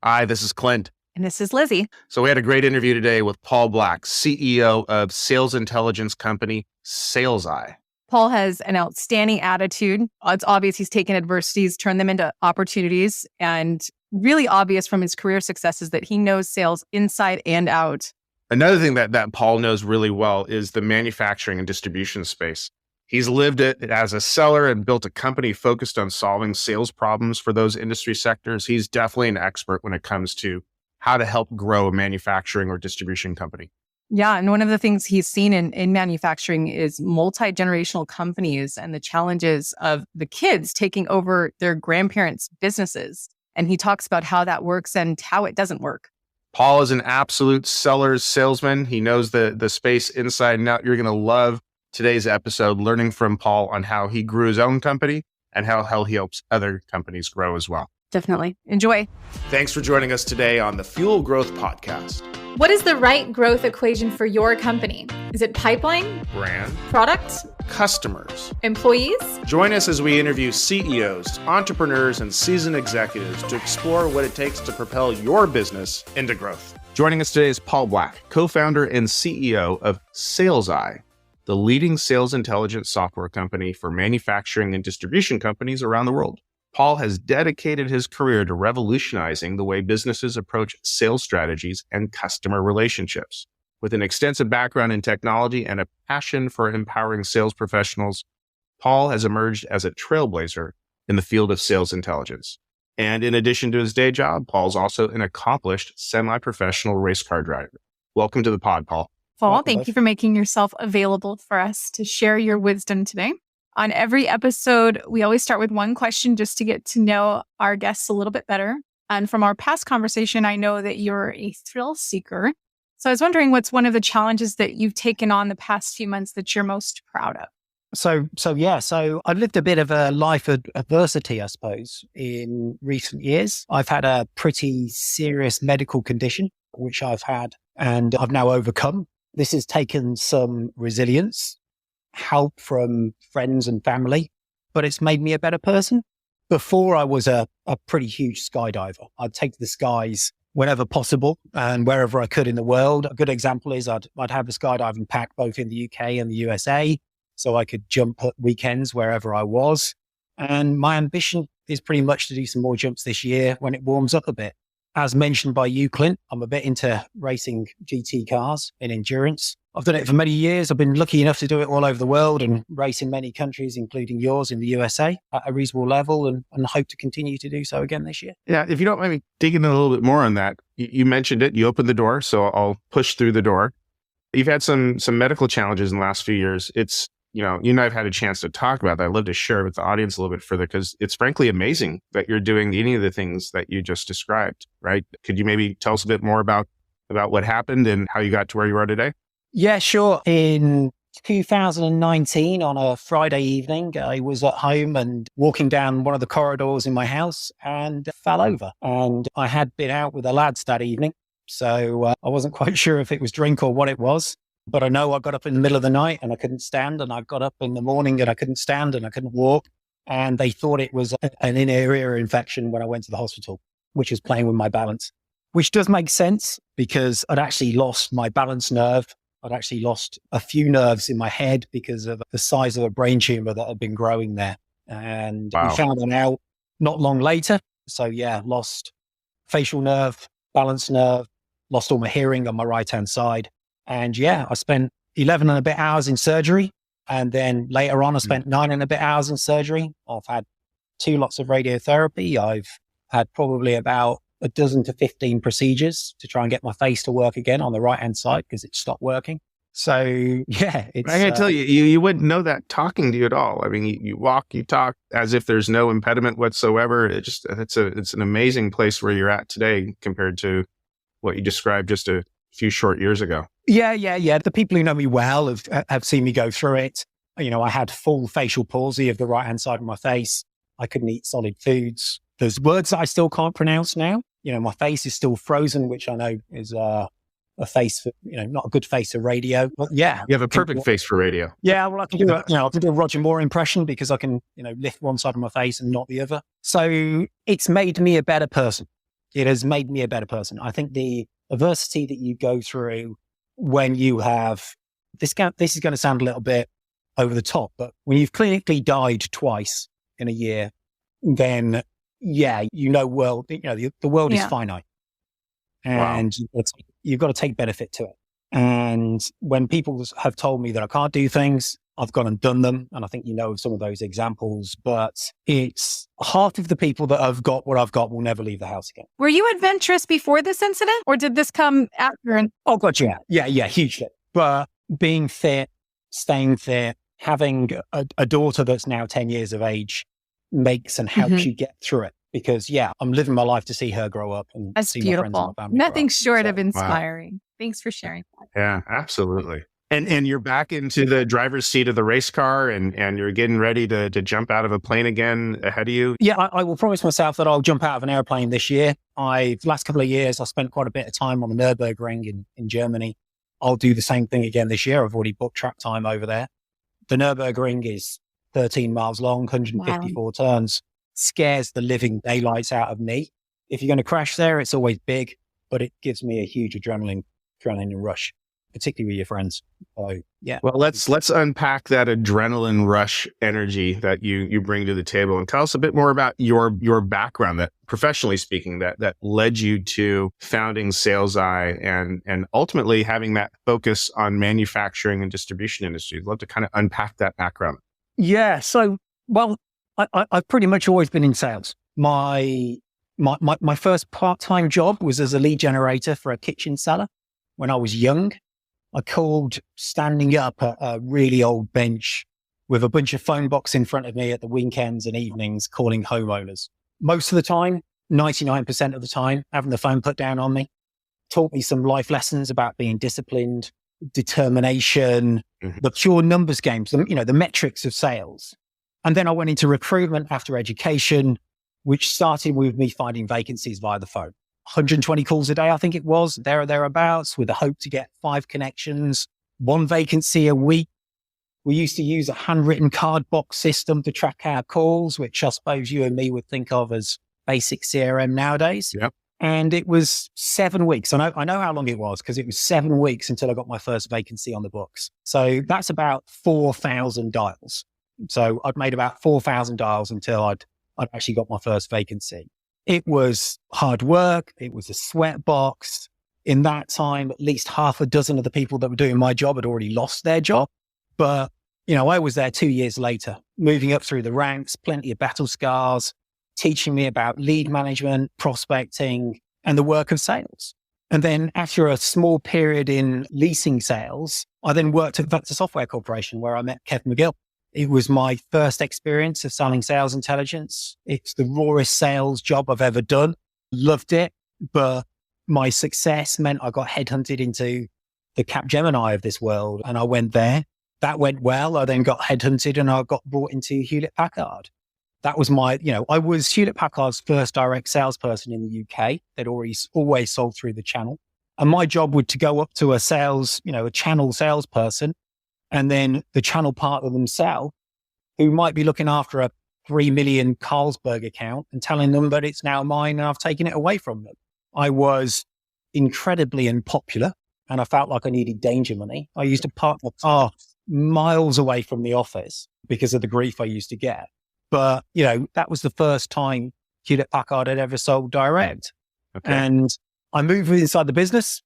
Hi, this is Clint. And this is Lizzie. So we had a great interview today with Paul Black, CEO of sales intelligence company SalesEye. Paul has an outstanding attitude. It's obvious he's taken adversities, turned them into opportunities, and really obvious from his career successes that he knows sales inside and out. Another thing that Paul knows really well is the manufacturing and distribution space. He's lived it as a seller and built a company focused on solving sales problems for those industry sectors. He's definitely an expert when it comes to how to help grow a manufacturing or distribution company. Yeah, and one of the things he's seen in manufacturing is multi-generational companies and the challenges of the kids taking over their grandparents' businesses. And he talks about how that works and how it doesn't work. Paul is an absolute seller's salesman. He knows the space inside and out. You're going to love today's episode, learning from Paul on how he grew his own company and how he helps other companies grow as well. Definitely. Enjoy. Thanks for joining us today on the Fuel Growth Podcast. What is the right growth equation for your company? Is it pipeline, Brand, product, customers, employees? Join us as we interview CEOs, entrepreneurs, and seasoned executives to explore what it takes to propel your business into growth. Joining us today is Paul Black, co-founder and CEO of SalesEye, the leading sales intelligence software company for manufacturing and distribution companies around the world. Paul has dedicated his career to revolutionizing the way businesses approach sales strategies and customer relationships. With an extensive background in technology and a passion for empowering sales professionals, Paul has emerged as a trailblazer in the field of sales intelligence. And in addition to his day job, Paul's also an accomplished semi-professional race car driver. Welcome to the pod, Paul. Paul, thank you for making yourself available for us to share your wisdom today. On every episode, we always start with one question just to get to know our guests a little bit better. And from our past conversation, I know that you're a thrill seeker. So I was wondering, what's one of the challenges that you've taken on the past few months that you're most proud of? So I've lived a bit of a life of adversity, I suppose, in recent years. I've had a pretty serious medical condition, which I've had and I've now overcome. This has taken some resilience, help from friends and family, but it's made me a better person. Before, I was a pretty huge skydiver. I'd take the skies whenever possible and wherever I could in the world. A good example is I'd have a skydiving pack both in the UK and the USA, so I could jump at weekends wherever I was. And my ambition is pretty much to do some more jumps this year when it warms up a bit. As mentioned by you, Clint, I'm a bit into racing GT cars in endurance. I've done it for many years. I've been lucky enough to do it all over the world and race in many countries, including yours in the USA at a reasonable level, and hope to continue to do so again this year. Yeah, if you don't mind me digging a little bit more on that, you mentioned it, you opened the door, so I'll push through the door. You've had some medical challenges in the last few years. It's, you and I've had a chance to talk about that. I'd love to share it with the audience a little bit further because it's frankly amazing that you're doing any of the things that you just described, right? Could you maybe tell us a bit more about what happened and how you got to where you are today? Yeah, sure. In 2019, on a Friday evening, I was at home and walking down one of the corridors in my house and fell over. And I had been out with the lads that evening, so I wasn't quite sure if it was drink or what it was. But I know I got up in the middle of the night and I couldn't stand, and I got up in the morning and I couldn't stand and I couldn't walk. And they thought it was an in-ear infection when I went to the hospital, which was playing with my balance, which does make sense because I'd actually lost my balance nerve. I'd actually lost a few nerves in my head because of the size of a brain tumor that had been growing there. And Wow. We found that out not long later. So yeah, lost facial nerve, balance nerve, lost all my hearing on my right-hand side. And yeah, I spent 11 and a bit hours in surgery. And then later on, I spent 9 and a bit hours in surgery. I've had 2 lots of radiotherapy. I've had probably about a dozen to 15 procedures to try and get my face to work again on the right-hand side because it stopped working. So yeah, it's... I gotta tell you, you wouldn't know that talking to you at all. I mean, you walk, you talk as if there's no impediment whatsoever. It's an amazing place where you're at today compared to what you described just a few short years ago. Yeah. The people who know me well have seen me go through it. I had full facial palsy of the right-hand side of my face. I couldn't eat solid foods. There's words that I still can't pronounce now. My face is still frozen, which I know is a face for, not a good face for radio. But yeah. You have a perfect face for radio. Yeah, well, I can do a Roger Moore impression because I can, lift one side of my face and not the other. So it's made me a better person. It has made me a better person. I think the adversity that you go through when you have this is going to sound a little bit over the top, but when you've clinically died twice in a year, then the world is finite, and you've got to take benefit to it. And when people have told me that I can't do things, I've gone and done them. And I think you know of some of those examples, but it's half of the people that have got what I've got will never leave the house again. Were you adventurous before this incident, or did this come after? Oh God, yeah, hugely. But being fit, staying fit, having a daughter that's now 10 years of age makes and helps you get through it. Because I'm living my life to see her grow up and That's see beautiful. my friends and my family. Nothing short of inspiring. Wow. Thanks for sharing that. Yeah, absolutely. And you're back into the driver's seat of the race car and you're getting ready to jump out of a plane again ahead of you. Yeah, I will promise myself that I'll jump out of an airplane this year. Last couple of years, I spent quite a bit of time on the Nürburgring in Germany. I'll do the same thing again this year. I've already booked track time over there. The Nürburgring is 13 miles long, 154 turns. Scares the living daylights out of me. If you're going to crash there, it's always big, but it gives me a huge adrenaline rush, particularly with your friends. So, yeah. Well, let's unpack that adrenaline rush energy that you bring to the table and tell us a bit more about your background, that professionally speaking, that led you to founding SalesEye and ultimately having that focus on manufacturing and distribution industry. I'd love to kind of unpack that background. Yeah. So, I've pretty much always been in sales. My first part-time job was as a lead generator for a kitchen seller when I was young. I called standing up at a really old bench with a bunch of phone box in front of me at the weekends and evenings calling homeowners. Most of the time, 99% of the time, having the phone put down on me, taught me some life lessons about being disciplined, determination, the pure numbers games, the metrics of sales. And then I went into recruitment after education, which started with me finding vacancies via the phone. 120 calls a day, I think it was, there or thereabouts, with the hope to get 5 connections, 1 vacancy a week. We used to use a handwritten card box system to track our calls, which I suppose you and me would think of as basic CRM nowadays. Yep. And it was 7 weeks. I know how long it was because it was 7 weeks until I got my first vacancy on the books. So that's about 4,000 dials. So I'd made about 4,000 dials until I'd actually got my first vacancy. It was hard work. It was a sweat box. In that time, at least half a dozen of the people that were doing my job had already lost their job. But, I was there 2 years later, moving up through the ranks, plenty of battle scars, teaching me about lead management, prospecting, and the work of sales. And then after a small period in leasing sales, I then worked at Vector Software Corporation where I met Kev McGill. It was my first experience of selling sales intelligence. It's the rawest sales job I've ever done. Loved it, but my success meant I got headhunted into the Capgemini of this world, and I went there. That went well. I then got headhunted and I got brought into Hewlett Packard. That was I was Hewlett Packard's first direct salesperson in the UK. They'd always sold through the channel. And my job would to go up to a channel salesperson, and then the channel partner themselves, who might be looking after a 3 million Carlsberg account and telling them that it's now mine and I've taken it away from them. I was incredibly unpopular and I felt like I needed danger money. I used to park my car miles away from the office because of the grief I used to get. But, that was the first time Hewlett Packard had ever sold direct. Okay. And I moved inside the business,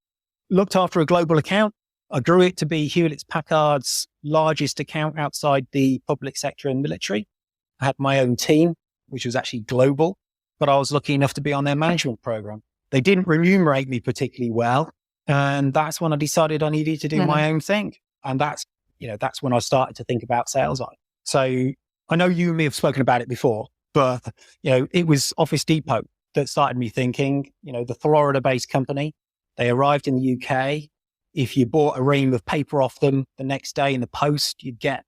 looked after a global account. I grew it to be Hewlett Packard's largest account outside the public sector and military. I had my own team, which was actually global, but I was lucky enough to be on their management program. They didn't remunerate me particularly well. And that's when I decided I needed to do my own thing. And that's when I started to think about SalesEye. So I know you and me have spoken about it before, but, it was Office Depot that started me thinking, the Florida-based company. They arrived in the UK. If you bought a ream of paper off them the next day in the post, you get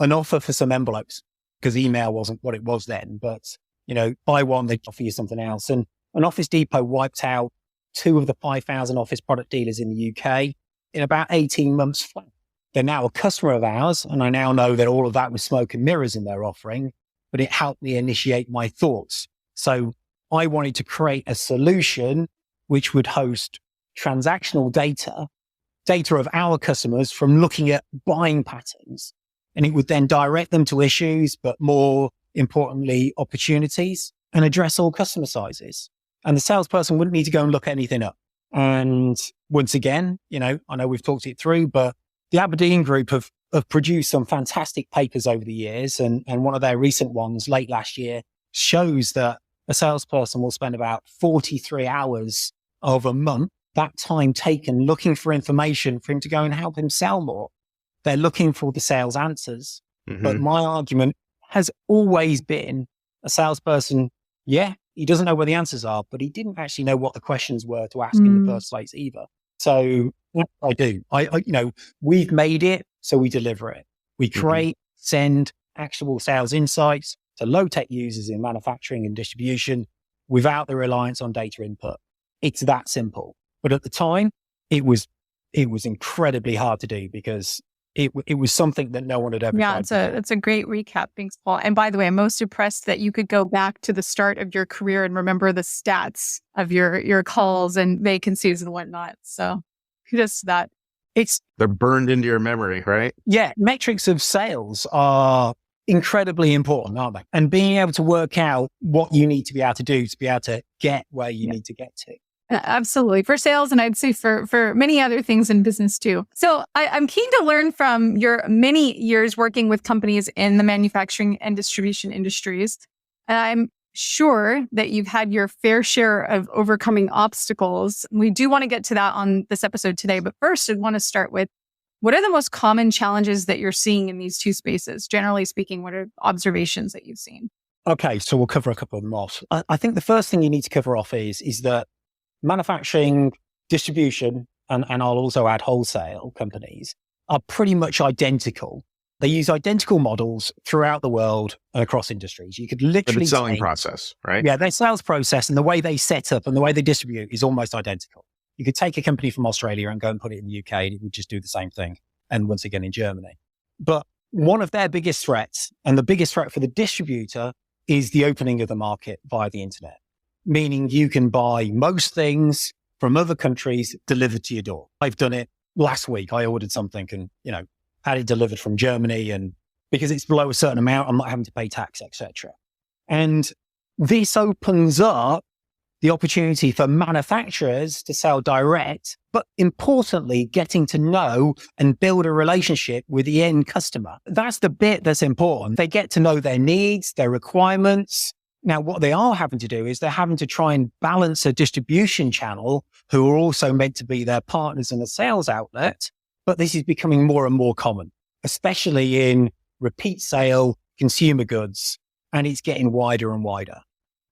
an offer for some envelopes because email wasn't what it was then. But, buy one, they offer you something else. And Office Depot wiped out 2 of the 5,000 office product dealers in the UK in about 18 months flat. They're now a customer of ours. And I now know that all of that was smoke and mirrors in their offering, but it helped me initiate my thoughts. So I wanted to create a solution which would host transactional data of our customers from looking at buying patterns. And it would then direct them to issues, but more importantly, opportunities, and address all customer sizes. And the salesperson wouldn't need to go and look anything up. And once again, I know we've talked it through, but the Aberdeen Group have produced some fantastic papers over the years. And one of their recent ones late last year shows that a salesperson will spend about 43 hours of a month, that time taken looking for information for him to go and help him sell more. They're looking for the sales answers. Mm-hmm. But my argument has always been a salesperson, he doesn't know where the answers are, but he didn't actually know what the questions were to ask in the first place either. So what I do, we've made it, so we deliver it. We create, send actionable sales insights to low-tech users in manufacturing and distribution without the reliance on data input. It's that simple. But at the time, it was incredibly hard to do because it was something that no one had ever tried before. It's a great recap. Thanks, Paul. And by the way, I'm most impressed that you could go back to the start of your career and remember the stats of your calls and vacancies and whatnot. So kudos to that. They're burned into your memory, right? Yeah. Metrics of sales are incredibly important, aren't they? And being able to work out what you need to be able to do to be able to get where you need to get to. Absolutely. For sales, and I'd say for many other things in business too. So I'm keen to learn from your many years working with companies in the manufacturing and distribution industries. And I'm sure that you've had your fair share of overcoming obstacles. We do want to get to that on this episode today. But first, I want to start with, what are the most common challenges that you're seeing in these two spaces? Generally speaking, what are observations that you've seen? Okay, so we'll cover a couple of them off. I think the first thing you need to cover off is that manufacturing, distribution, and I'll also add wholesale companies are pretty much identical. They use identical models throughout the world and across industries. You could literally the selling process, right? Yeah, their sales process and the way they set up and the way they distribute is almost identical. You could take a company from Australia and go and put it in the UK and it would just do the same thing. And once again in Germany. But one of their biggest threats, and the biggest threat for the distributor, is the opening of the market via the internet. Meaning you can buy most things from other countries delivered to your door. I've done it last week. I ordered something and, had it delivered from Germany, and because it's below a certain amount, I'm not having to pay tax, etc. And this opens up the opportunity for manufacturers to sell direct, but importantly, getting to know and build a relationship with the end customer. That's the bit that's important. They get to know their needs, their requirements. Now, what they are having to do is they're having to try and balance a distribution channel who are also meant to be their partners in a sales outlet. But this is becoming more and more common, especially in repeat sale consumer goods. And it's getting wider and wider.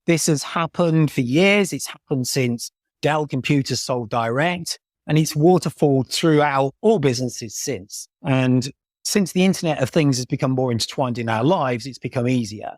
This has happened for years. It's happened since Dell Computers sold direct, and it's waterfalled throughout all businesses since. And since the Internet of Things has become more intertwined in our lives, it's become easier.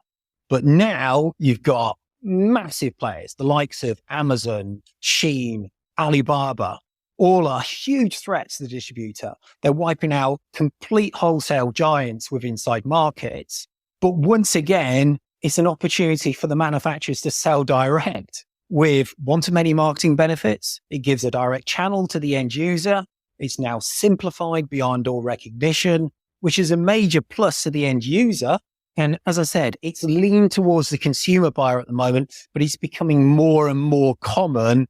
But now you've got massive players, the likes of Amazon, Shein, Alibaba, all are huge threats to the distributor. They're wiping out complete wholesale giants with inside markets. But once again, it's an opportunity for the manufacturers to sell direct with one-to-many marketing benefits. It gives a direct channel to the end user. It's now simplified beyond all recognition, which is a major plus to the end user. And as I said, it's leaned towards the consumer buyer at the moment, but it's becoming more and more common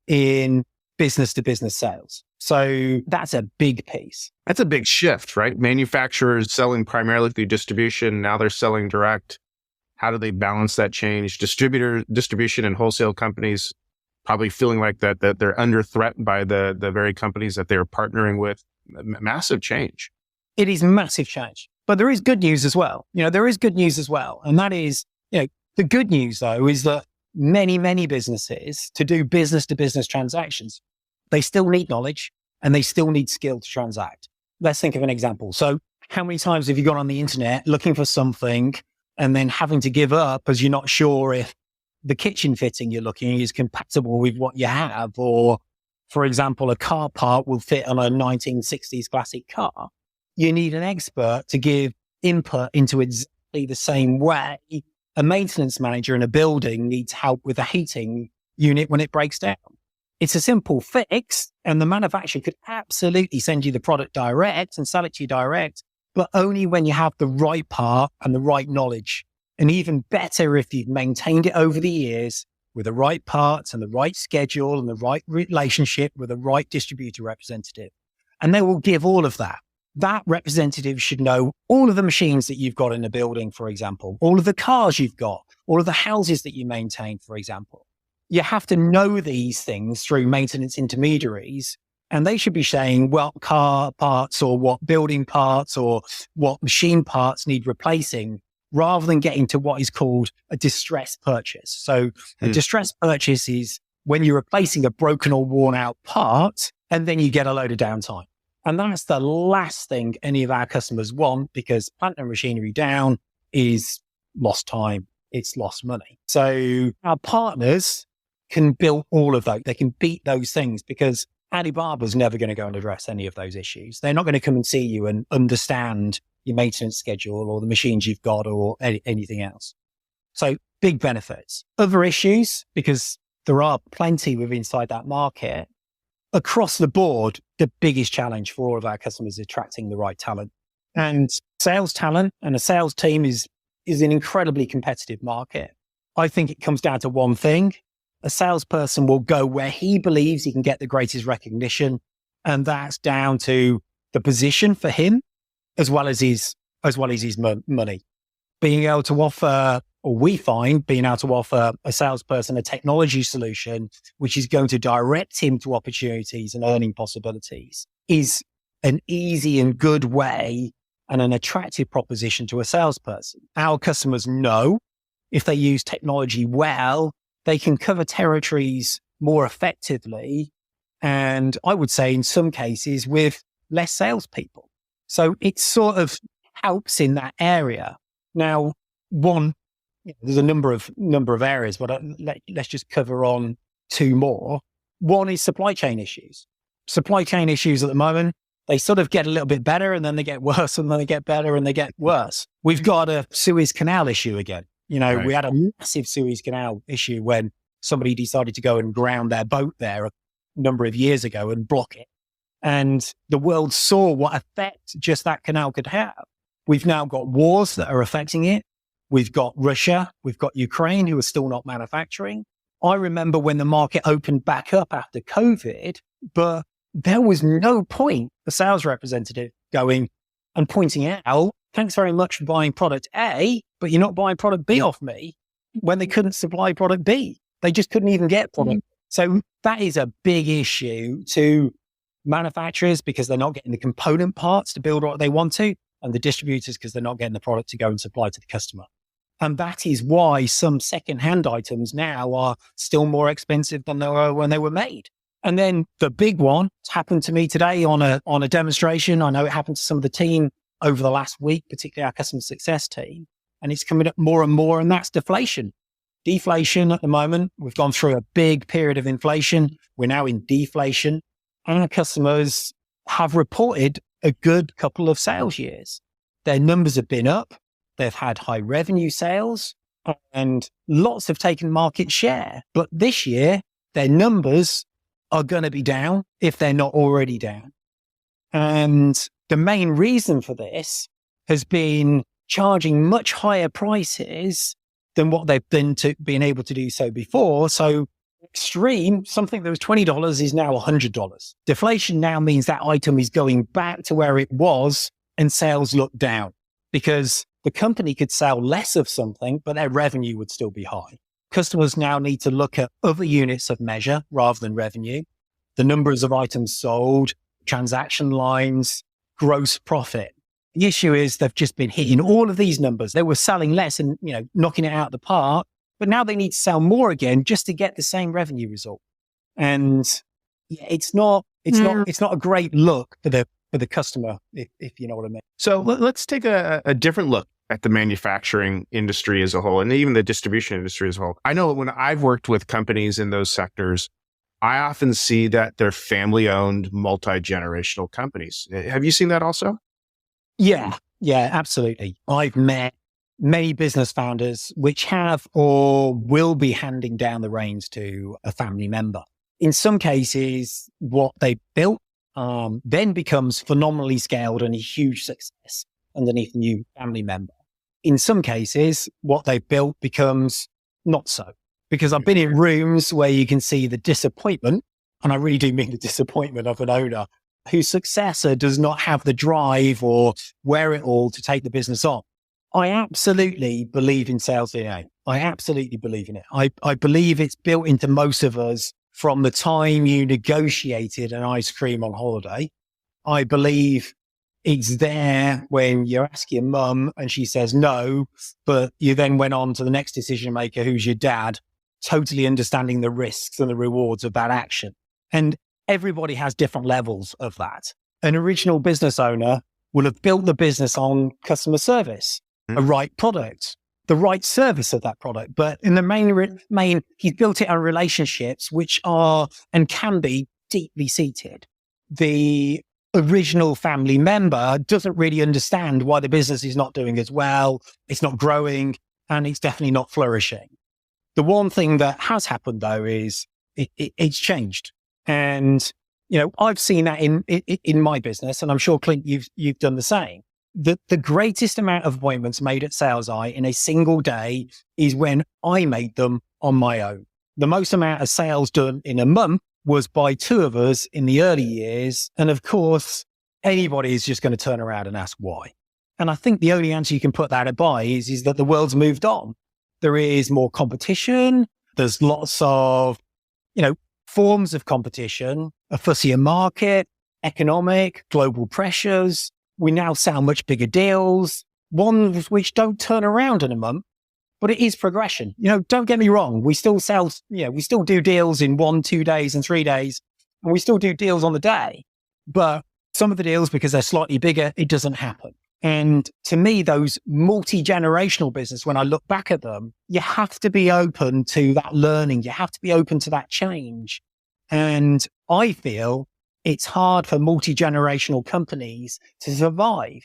in business-to-business sales. So that's a big piece. That's a big shift, right? Manufacturers selling primarily through distribution. Now they're selling direct. How do they balance that change? Distribution and wholesale companies probably feeling like that they're under threat by the very companies that they're partnering with. Massive change. It is massive change. But there is good news as well. There is good news as well. And that is, the good news though, is that many businesses, to do business to business transactions, they still need knowledge and they still need skill to transact. Let's think of an example. So how many times have you gone on the internet looking for something and then having to give up as you're not sure if the kitchen fitting you're looking is compatible with what you have? Or, for example, a car part will fit on a 1960s classic car. You need an expert to give input into exactly the same way a maintenance manager in a building needs help with a heating unit when it breaks down. It's a simple fix, and the manufacturer could absolutely send you the product direct and sell it to you direct, but only when you have the right part and the right knowledge. And even better if you've maintained it over the years with the right parts and the right schedule and the right relationship with the right distributor representative. And they will give all of that. That representative should know all of the machines that you've got in the building, for example, all of the cars you've got, all of the houses that you maintain, for example. You have to know these things through maintenance intermediaries, and they should be saying what car parts or what building parts or what machine parts need replacing, rather than getting to what is called a distress purchase. So a distress purchase is when you're replacing a broken or worn out part, and then you get a load of downtime. And that's the last thing any of our customers want, because plant and machinery down is lost time. It's lost money. So our partners can build all of those. They can beat those things, because Alibaba's never going to go and address any of those issues. They're not going to come and see you and understand your maintenance schedule or the machines you've got or anything else. So big benefits. Other issues, because there are plenty within inside that market. Across the board, the biggest challenge for all of our customers is attracting the right talent. And sales talent and a sales team is an incredibly competitive market. I think it comes down to one thing. A salesperson will go where he believes he can get the greatest recognition. And that's down to the position for him, as well as his money. Being able to offer, or we find being able to offer a salesperson a technology solution, which is going to direct him to opportunities and earning possibilities, is an easy and good way and an attractive proposition to a salesperson. Our customers know if they use technology well, they can cover territories more effectively. And I would say in some cases with less salespeople. So it sort of helps in that area. Now, there's a number of areas, but let's just cover on two more. One is supply chain issues. Supply chain issues at the moment, they sort of get a little bit better, and then they get worse, and then they get better, and they get worse. We've got a Suez Canal issue again. Right. We had a massive Suez Canal issue when somebody decided to go and ground their boat there a number of years ago and block it. And the world saw what effect just that canal could have. We've now got wars that are affecting it. We've got Russia, we've got Ukraine, who are still not manufacturing. I remember when the market opened back up after COVID, but there was no point the sales representative going and pointing out, thanks very much for buying product A, but you're not buying product B off me, when they couldn't supply product B. They just couldn't even get product. So that is a big issue to manufacturers, because they're not getting the component parts to build what they want to, and the distributors because they're not getting the product to go and supply to the customer. And that is why some second-hand items now are still more expensive than they were when they were made. And then the big one happened to me today on a demonstration. I know it happened to some of the team over the last week, particularly our customer success team, and it's coming up more and more, and that's deflation. Deflation at the moment, we've gone through a big period of inflation. We're now in deflation. And our customers have reported a good couple of sales years. Their numbers have been up. They've had high revenue sales, and lots have taken market share. But this year, their numbers are going to be down if they're not already down. And the main reason for this has been charging much higher prices than what they've been able to do so before. So extreme, something that was $20 is now $100. Deflation now means that item is going back to where it was, and sales look down, because the company could sell less of something, but their revenue would still be high. Customers now need to look at other units of measure rather than revenue. The numbers of items sold, transaction lines, gross profit. The issue is they've just been hitting all of these numbers. They were selling less and, knocking it out of the park, but now they need to sell more again just to get the same revenue result. And it's not a great look for the customer, if you know what I mean. So let's take a different look at the manufacturing industry as a whole, and even the distribution industry as a whole. I know when I've worked with companies in those sectors, I often see that they're family-owned, multi-generational companies. Have you seen that also? Yeah, absolutely. I've met many business founders which have or will be handing down the reins to a family member. In some cases, what they built then becomes phenomenally scaled and a huge success underneath a new family member. In some cases, what they've built becomes not so. Because I've been in rooms where you can see the disappointment, and I really do mean the disappointment of an owner whose successor does not have the drive or wherewithal to take the business on. I absolutely believe in sales DNA. I absolutely believe in it. I believe it's built into most of us from the time you negotiated an ice cream on holiday. I believe it's there when you ask your mum and she says no, but you then went on to the next decision maker, who's your dad, totally understanding the risks and the rewards of that action. And everybody has different levels of that. An original business owner will have built the business on customer service, a right product, the right service of that product. But in the main, he's built it on relationships which are and can be deeply seated. The original family member doesn't really understand why the business is not doing as well, it's not growing, and it's definitely not flourishing. The one thing that has happened, though, is it's changed. And, I've seen that in my business, and I'm sure, Clint, you've done the same. The greatest amount of appointments made at SalesEye in a single day is when I made them on my own. The most amount of sales done in a month was by two of us in the early years. And of course, anybody is just going to turn around and ask why. And I think the only answer you can put that by is that the world's moved on. There is more competition. There's lots of, forms of competition, a fussier market, economic, global pressures. We now sell much bigger deals, ones which don't turn around in a month, but it is progression. Don't get me wrong. We still sell, we still do deals in 1, 2 days and 3 days, and we still do deals on the day. But some of the deals, because they're slightly bigger, it doesn't happen. And to me, those multi-generational business, when I look back at them, you have to be open to that learning. You have to be open to that change. And I feel it's hard for multi-generational companies to survive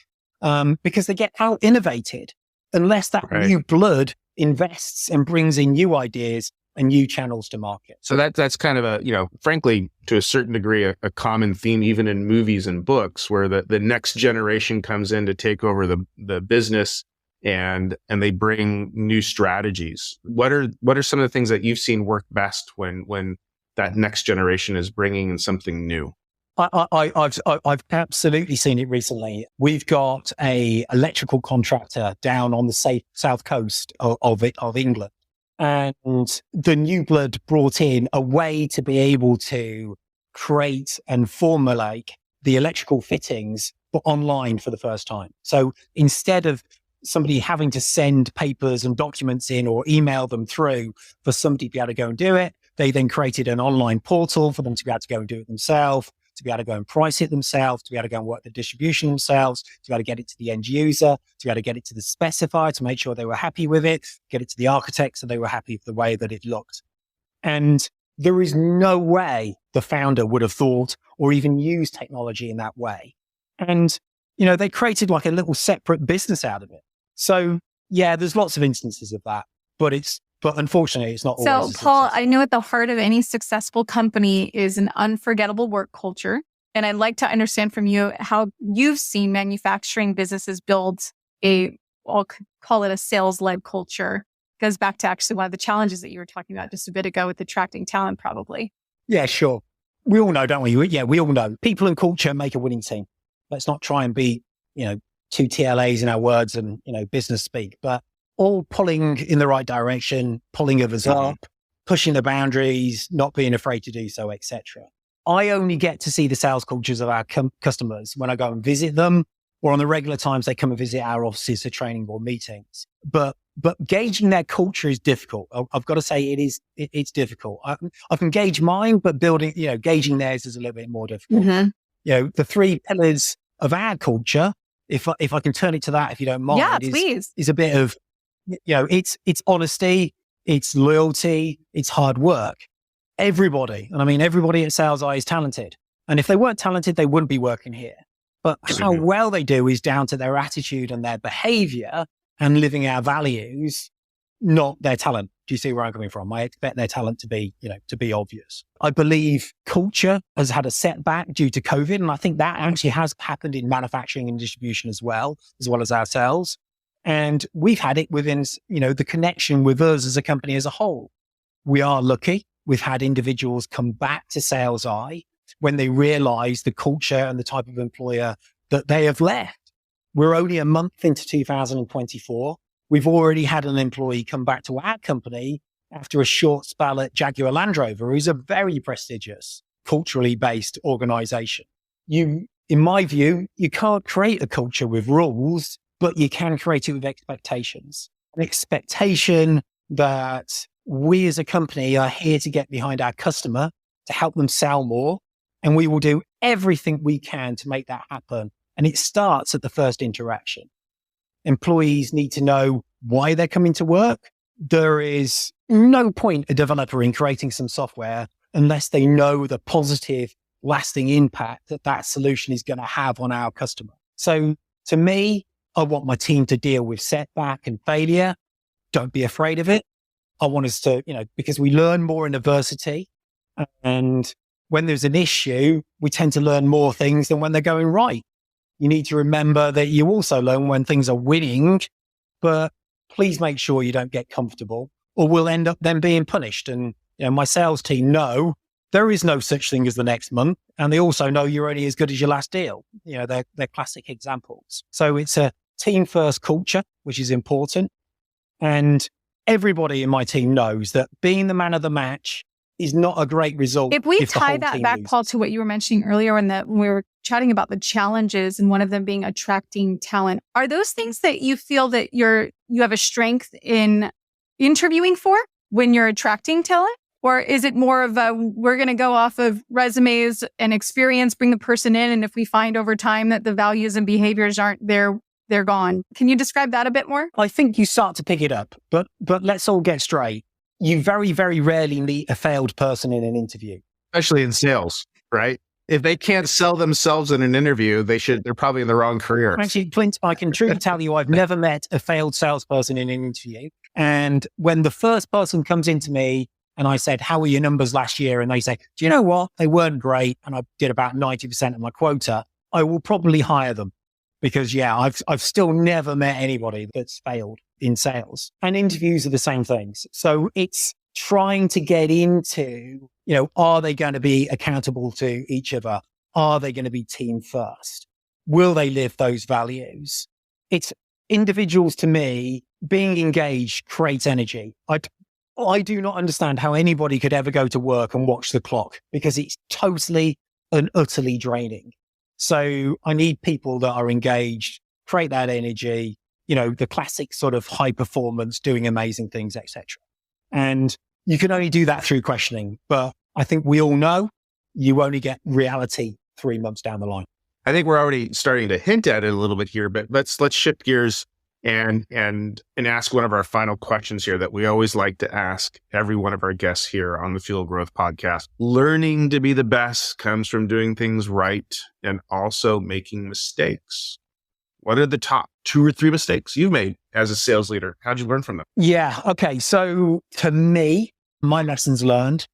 because they get out-innovated unless that new blood invests and brings in new ideas and new channels to market. So that's kind of a, frankly, to a certain degree, a common theme, even in movies and books, where the next generation comes in to take over the business and they bring new strategies. What are some of the things that you've seen work best when that next generation is bringing in something new? I've absolutely seen it recently. We've got a electrical contractor down on the south coast of England. And the new blood brought in a way to be able to create and formulate the electrical fittings, but online for the first time. So instead of somebody having to send papers and documents in or email them through for somebody to be able to go and do it, they then created an online portal for them to be able to go and do it themselves, to be able to go and price it themselves, to be able to go and work the distribution themselves, to be able to get it to the end user, to be able to get it to the specifier, to make sure they were happy with it, get it to the architect so they were happy with the way that it looked. And there is no way the founder would have thought or even used technology in that way. And, they created like a little separate business out of it. So yeah, there's lots of instances of that, but unfortunately, it's not always. So, Paul, I know at the heart of any successful company is an unforgettable work culture. And I'd like to understand from you how you've seen manufacturing businesses build I'll call it a sales-led culture. It goes back to actually one of the challenges that you were talking about just a bit ago with attracting talent, probably. Yeah, sure. We all know, don't we? Yeah, we all know. People and culture make a winning team. Let's not try and be, two TLAs in our words and, business speak, but all pulling in the right direction, pulling others up, pushing the boundaries, not being afraid to do so, etc. I only get to see the sales cultures of our customers when I go and visit them, or on the regular times they come and visit our offices for training or meetings. But gauging their culture is difficult. I've got to say it's difficult. I can gauge mine, but gauging theirs is a little bit more difficult. Mm-hmm. The 3 pillars of our culture, if I can turn it to that, if you don't mind, please. Is a bit of, it's honesty, it's loyalty, it's hard work. Everybody, and I mean everybody at SalesEye is talented. And if they weren't talented, they wouldn't be working here. But how well they do is down to their attitude and their behavior and living our values, not their talent. Do you see where I'm coming from? I expect their talent to be, to be obvious. I believe culture has had a setback due to COVID. And I think that actually has happened in manufacturing and distribution as well as ourselves. And we've had it within, the connection with us as a company as a whole. We are lucky. We've had individuals come back to Sales Eye when they realize the culture and the type of employer that they have left. We're only a month into 2024. We've already had an employee come back to our company after a short spell at Jaguar Land Rover, who's a very prestigious, culturally based organization. In my view, you can't create a culture with rules, but you can create it with expectations. An expectation that we as a company are here to get behind our customer, to help them sell more, and we will do everything we can to make that happen. And it starts at the first interaction. Employees need to know why they're coming to work. There is no point a developer in creating some software unless they know the positive, lasting impact that solution is going to have on our customer. So to me, I want my team to deal with setback and failure. Don't be afraid of it. I want us to, because we learn more in adversity. And when there's an issue, we tend to learn more things than when they're going right. You need to remember that you also learn when things are winning, but please make sure you don't get comfortable or we'll end up then being punished. And my sales team know there is no such thing as the next month. And they also know you're only as good as your last deal. They're classic examples. So it's a team first culture, which is important. And everybody in my team knows that being the man of the match is not a great result. If we tie that back, Paul, to what you were mentioning earlier when we were chatting about the challenges and one of them being attracting talent, are those things that you feel that you have a strength in interviewing for when you're attracting talent? Or is it more of we're going to go off of resumes and experience, bring the person in, and if we find over time that the values and behaviors aren't there, they're gone? Can you describe that a bit more? I think you start to pick it up, but let's all get straight. You very, very rarely meet a failed person in an interview. Especially in sales, right? If they can't sell themselves in an interview, they're probably in the wrong career. Actually, Clint, I can truly tell you I've never met a failed salesperson in an interview. And when the first person comes into me and I said, how were your numbers last year? And they say, do you know what? They weren't great. And I did about 90% of my quota. I will probably hire them because I've still never met anybody that's failed in sales. And interviews are the same things. So it's trying to get into, are they going to be accountable to each other? Are they going to be team first? Will they live those values? It's individuals, to me, being engaged creates energy. I do not understand how anybody could ever go to work and watch the clock because it's totally and utterly draining. So I need people that are engaged, create that energy, the classic sort of high performance, doing amazing things, etc. And you can only do that through questioning. But I think we all know you only get reality 3 months down the line. I think we're already starting to hint at it a little bit here, but let's shift gears and ask one of our final questions here that we always like to ask every one of our guests here on the Fuel Growth podcast. Learning to be the best comes from doing things right and also making mistakes. What are the top 2 or 3 mistakes you've made as a sales leader? How'd you learn from them? Yeah. Okay. So to me, my lessons learned.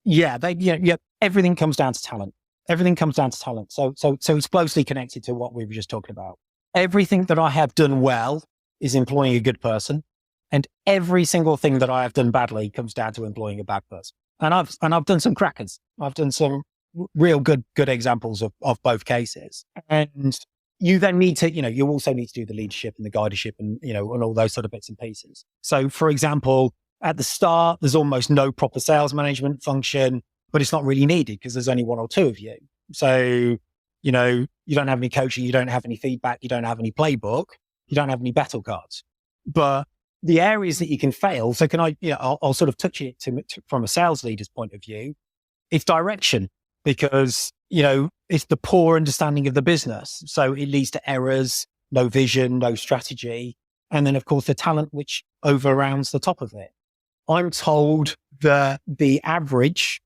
Everything comes down to talent. Everything comes down to talent. So it's closely connected to what we were just talking about. Everything that I have done well is employing a good person. And every single thing that I have done badly comes down to employing a bad person. And I've done some crackers. I've done some real good examples of both cases. And you then need to, you also need to do the leadership and the guidership and, and all those sort of bits and pieces. So for example, at the start, there's almost no proper sales management function, but it's not really needed because there's only 1 or 2 of you. So, you don't have any coaching, you don't have any feedback, you don't have any playbook, you don't have any battle cards. But the areas that you can fail, so can I'll sort of touch it from a sales leader's point of view. It's direction because, it's the poor understanding of the business. So it leads to errors, no vision, no strategy. And then of course the talent, which overrounds the top of it. I'm told that the average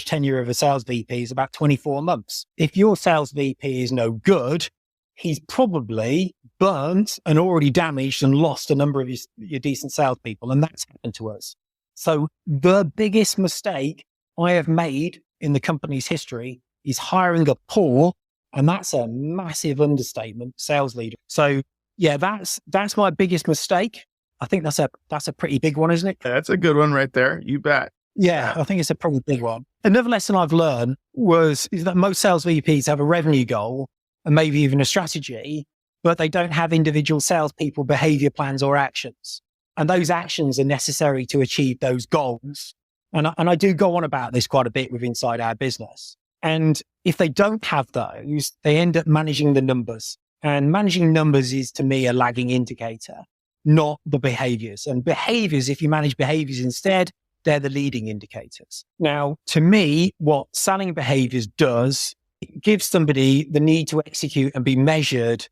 tenure of a sales VP is about 24 months. If your sales VP is no good, he's probably burnt and already damaged and lost a number of your decent salespeople. And that's happened to us. So the biggest mistake I have made in the company's history is hiring a poor, and that's a massive understatement, sales leader. So yeah, that's my biggest mistake. I think that's a pretty big one, isn't it? That's a good one right there. You bet. Yeah, I think it's a pretty big one. Another lesson I've learned is that most sales VPs have a revenue goal and maybe even a strategy, but they don't have individual salespeople behavior plans or actions. And those actions are necessary to achieve those goals. And I do go on about this quite a bit with inside our business. And if they don't have those, they end up managing the numbers. And managing numbers is, to me, a lagging indicator, not the behaviors. And behaviors, if you manage behaviors instead, they're the leading indicators. Now, to me, what selling behaviors does, it gives somebody the need to execute and be measured.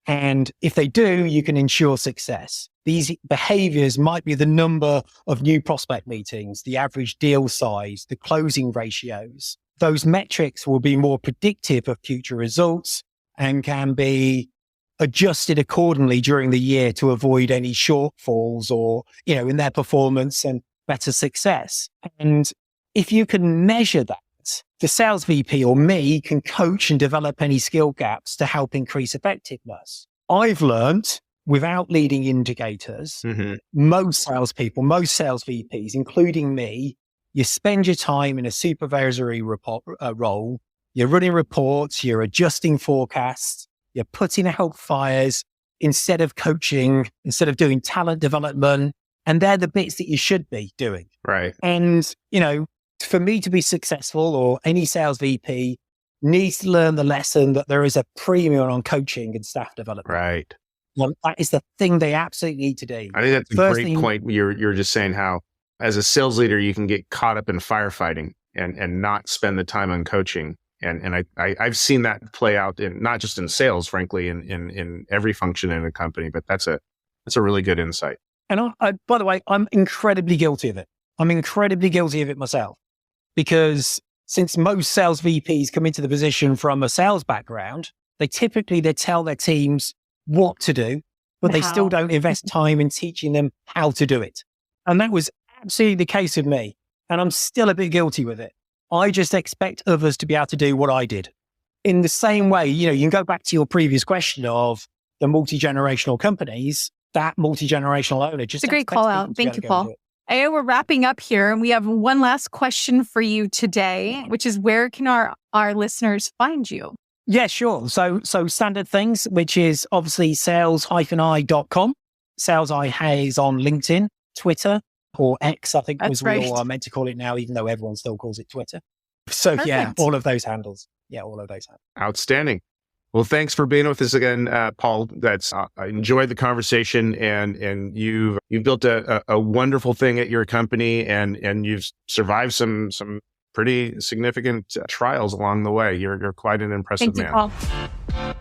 And if they do, you can ensure success. These behaviors might be the number of new prospect meetings, the average deal size, the closing ratios. Those metrics will be more predictive of future results and can be adjusted accordingly during the year to avoid any shortfalls or, in their performance and better success. And if you can measure that, the sales VP or me can coach and develop any skill gaps to help increase effectiveness. I've learned without leading indicators, most salespeople, most sales VPs, including me, you spend your time in a supervisory role. You're running reports, you're adjusting forecasts, you're putting out fires instead of coaching, instead of doing talent development. And they're the bits that you should be doing. Right. And, for me to be successful, or any sales VP needs to learn the lesson that there is a premium on coaching and staff development. Right. That is the thing they absolutely need to do. I think that's a great point. You're just saying how, as a sales leader, you can get caught up in firefighting and not spend the time on coaching. And I've seen that play out in not just in sales, frankly, in every function in a company. But that's a really good insight. And by the way, I'm incredibly guilty of it. I'm incredibly guilty of it myself, because since most sales VPs come into the position from a sales background, they tell their teams what to do, but they still don't invest time in teaching them how to do it. And that was absolutely the case with me. And I'm still a bit guilty with it. I just expect others to be able to do what I did. In the same way, you can go back to your previous question of the multi-generational companies. That multi-generational owner just... It's a great call out. Thank you, Paul. Aya, we're wrapping up here, and we have one last question for you today, which is, where can our listeners find you? Yeah, sure. So standard things, which is obviously sales-i.com. Sales I is on LinkedIn, Twitter, or X, I think we all are meant to call it now, even though everyone still calls it Twitter. So Perfect. Yeah, all of those handles. Outstanding. Well, thanks for being with us again, Paul. I enjoyed the conversation, and you've built a wonderful thing at your company, and you've survived some pretty significant trials along the way. You're quite an impressive man. Thank you, Paul.